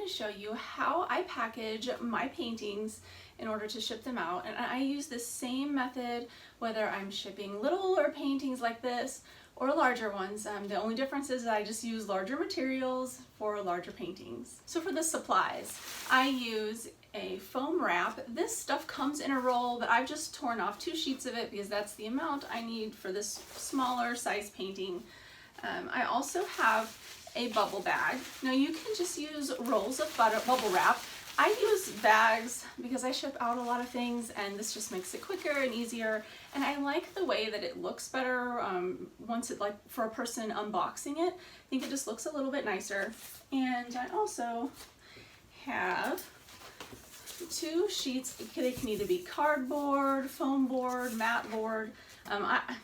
show you how I package my paintings in order to ship them out. And I use the same method whether I'm shipping littler paintings like this or larger ones. The only difference is I just use larger materials for larger paintings. So for the supplies, I use a foam wrap. This stuff comes in a roll, but I've just torn off 2 sheets of it because that's the amount I need for this smaller size painting. I also have a bubble bag. Now you can just use rolls of bubble wrap. I use bags because I ship out a lot of things and this just makes it quicker and easier, and I like the way that it looks better once it, like for a person unboxing it. I think it just looks a little bit nicer. And I also have 2 sheets. They can either be cardboard, foam board, matte board. I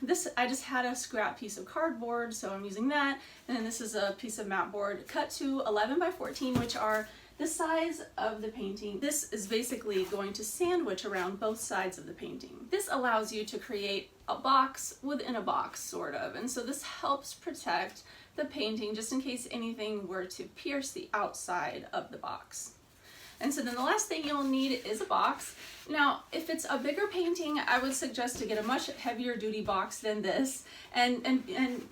just had a scrap piece of cardboard, so I'm using that. And then this is a piece of matte board cut to 11 by 14, which are the size of the painting. This is basically going to sandwich around both sides of the painting. This allows you to create a box within a box, sort of. And so this helps protect the painting just in case anything were to pierce the outside of the box. And so then the last thing you'll need is a box. Now, if it's a bigger painting, I would suggest to get a much heavier duty box than this. And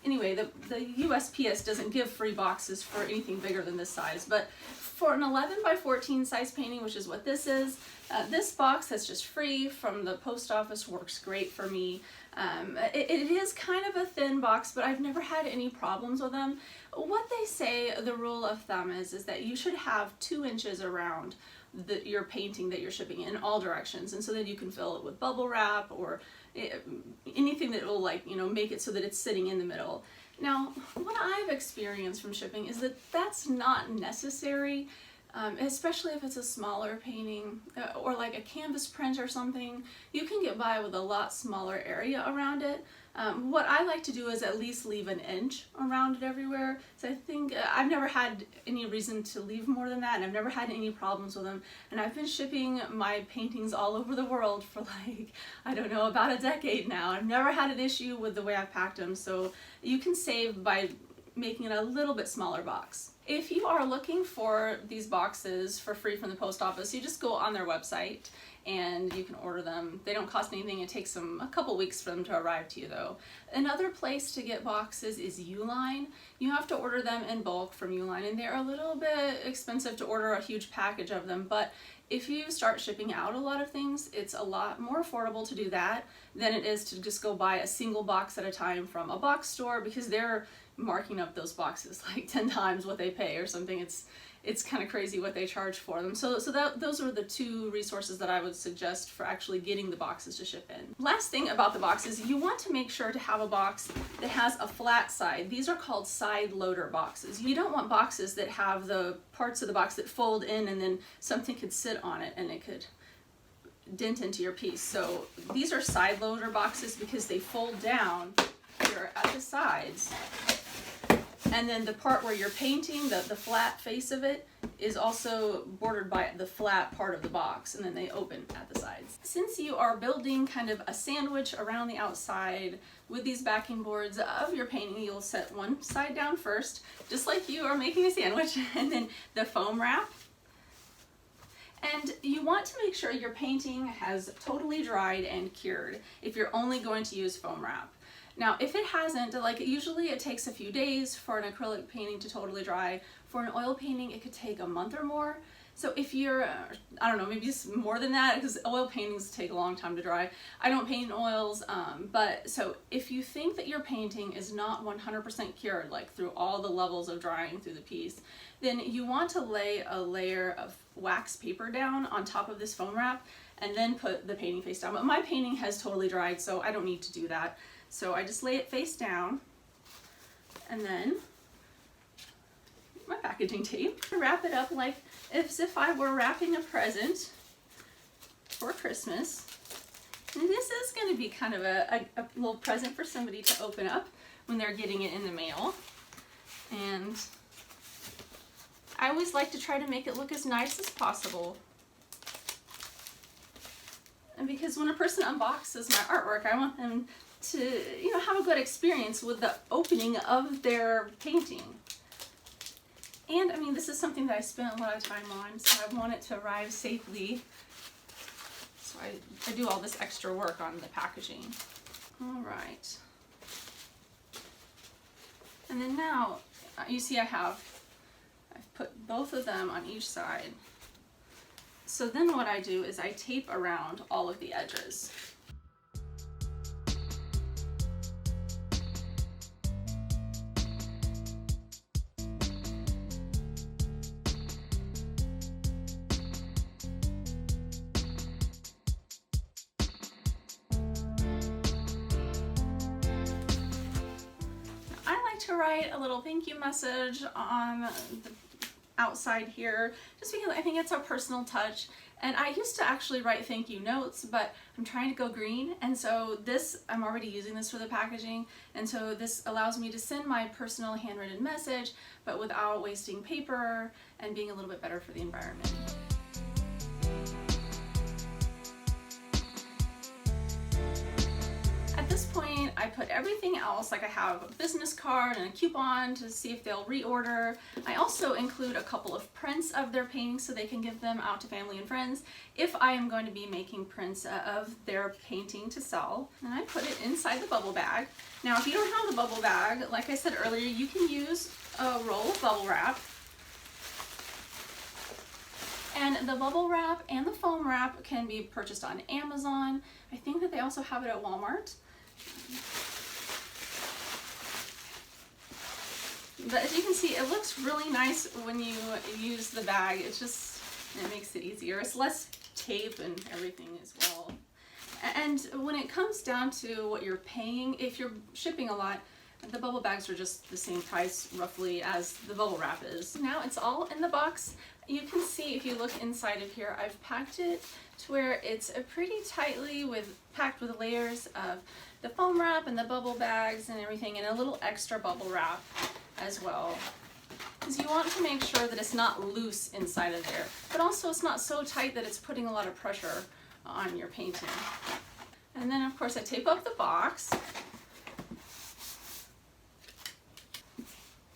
anyway, the USPS doesn't give free boxes for anything bigger than this size. But for an 11 by 14 size painting, which is what this is, this box that's just free from the post office works great for me. It is kind of a thin box, but I've never had any problems with them. What they say, the rule of thumb is that you should have 2 inches around your painting that you're shipping in all directions, and so that you can fill it with bubble wrap or anything that will, like, you know, make it so that it's sitting in the middle. Now, what I've experienced from shipping is that that's not necessary, especially if it's a smaller painting or like a canvas print or something. You can get by with a lot smaller area around it. What I like to do is at least leave an inch around it everywhere. So I think I've never had any reason to leave more than that, and I've never had any problems with them. And I've been shipping my paintings all over the world for, like, I don't know, about a decade now. I've never had an issue with the way I've packed them. So you can save by making it a little bit smaller box. If you are looking for these boxes for free from the post office, you just go on their website and you can order them. They don't cost anything. It takes them a couple weeks for them to arrive to you, though. Another place to get boxes is Uline. You have to order them in bulk from Uline, and they're a little bit expensive to order a huge package of them, but if you start shipping out a lot of things, it's a lot more affordable to do that than it is to just go buy a single box at a time from a box store, because they're marking up those boxes like 10 times what they pay or something. It's kind of crazy what they charge for them. So those are the 2 resources that I would suggest for actually getting the boxes to ship in. Last thing about the boxes, you want to make sure to have a box that has a flat side. These are called side loader boxes. You don't want boxes that have the parts of the box that fold in and then something could sit on it and it could dent into your piece. So these are side loader boxes because they fold down here at the sides. And then the part where you're painting, the flat face of it, is also bordered by the flat part of the box, and then they open at the sides. Since you are building kind of a sandwich around the outside with these backing boards of your painting, you'll set one side down first, just like you are making a sandwich, and then the foam wrap. And you want to make sure your painting has totally dried and cured if you're only going to use foam wrap. Now, if it hasn't, like, usually it takes a few days for an acrylic painting to totally dry. For an oil painting, it could take a month or more. So if you're, I don't know, maybe it's more than that, because oil paintings take a long time to dry. I don't paint in oils, but so if you think that your painting is not 100% cured, like through all the levels of drying through the piece, then you want to lay a layer of wax paper down on top of this foam wrap and then put the painting face down. But my painting has totally dried, so I don't need to do that. So I just lay it face down, and then my packaging tape. Wrap it up like as if I were wrapping a present for Christmas. And this is going to be kind of a little present for somebody to open up when they're getting it in the mail. And I always like to try to make it look as nice as possible. And because when a person unboxes my artwork, I want them to, you know, have a good experience with the opening of their painting. And I mean, this is something that I spent a lot of time on, so I want it to arrive safely. So I do all this extra work on the packaging. All right. And then now, you see I've put both of them on each side. So then what I do is I tape around all of the edges. To write a little thank you message on the outside here, just because I think it's a personal touch. And I used to actually write thank you notes, but I'm trying to go green, and so I'm already using this for the packaging, and so this allows me to send my personal handwritten message, but without wasting paper and being a little bit better for the environment. At this point, I put everything else, like I have a business card and a coupon to see if they'll reorder. I also include a couple of prints of their paintings so they can give them out to family and friends if I am going to be making prints of their painting to sell. And I put it inside the bubble bag. Now, if you don't have the bubble bag, like I said earlier, you can use a roll of bubble wrap. And the bubble wrap and the foam wrap can be purchased on Amazon. I think that they also have it at Walmart. But as you can see, it looks really nice when you use the bag. It makes it easier. It's less tape and everything as well. And when it comes down to what you're paying, if you're shipping a lot, the bubble bags are just the same price roughly as the bubble wrap is. Now it's all in the box. You can see if you look inside of here, I've packed it to where it's pretty tightly packed with layers of the foam wrap and the bubble bags and everything, and a little extra bubble wrap as well. Because you want to make sure that it's not loose inside of there, but also it's not so tight that it's putting a lot of pressure on your painting. And then of course I tape up the box.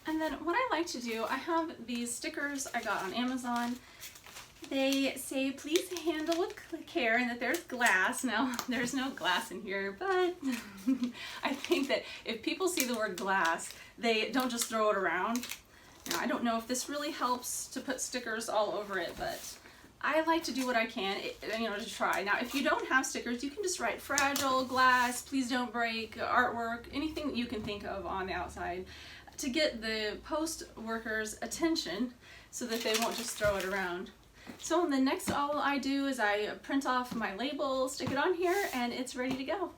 And then what I like to do, I have these stickers I got on Amazon. They say, please handle with care, and that there's glass. Now, there's no glass in here, but I think that if people see the word glass, they don't just throw it around. Now, I don't know if this really helps to put stickers all over it, but I like to do what I can, to try. Now, if you don't have stickers, you can just write fragile, glass, please don't break, artwork, anything that you can think of on the outside to get the post workers' attention so that they won't just throw it around. So the next all I do is I print off my label, stick it on here, and it's ready to go.